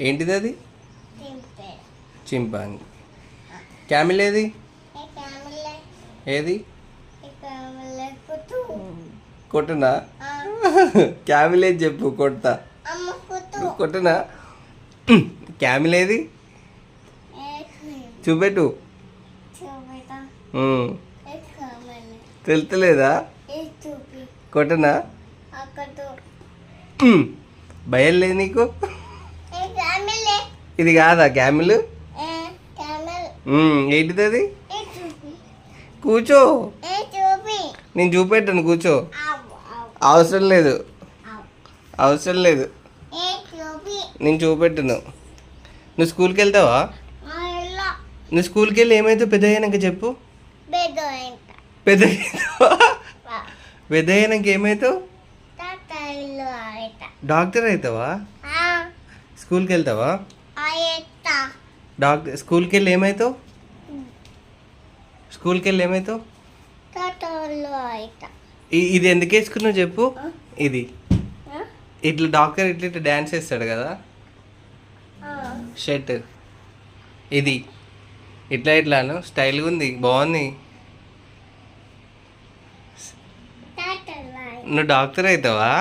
ఏంటిది అది? Chimpanzee. Camel ఏది? ఏది? కొట్టనా? క్యామిల్ ఏది చెప్పు, కొడతా. కొట్టనా? క్యామిల్ ఏది చూపెట్టు. తెలుతలేదా? కొట్టనా? భయం లేదు నీకు? ఇది కాదా క్యామిల్? ఏంటిది అది? కూర్చో, నేను చూపెట్టాను, కూర్చో. అవసరం లేదు, అవసరం లేదు, నేను చూపెట్టను. నువ్వు స్కూల్కి వెళ్తావా? నువ్వు స్కూల్కి వెళ్ళి ఏమైతావు పెద్ద అయ్యాక చెప్పు. పెద్ద పెద్ద అయ్యాక ఏమవుతావు? డాక్టర్ అవుతావా? స్కూల్కి వెళ్తావా? స్కూల్కి వెళ్ళి ఏమవుతావు? స్కూల్కి వెళ్ళి ఏమవుతావు? ఇది ఎందుకు వేసుకున్నావు చెప్పు. ఇది ఇట్లా డాక్టర్ ఇట్లా ఇట్లా డ్యాన్స్ వేస్తాడు కదా, షర్ట్ ఇది ఇట్లా ఇట్లాను స్టైల్గా ఉంది, బాగుంది. నువ్వు డాక్టర్ అవుతావా?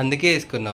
అందుకే వేసుకున్నావు.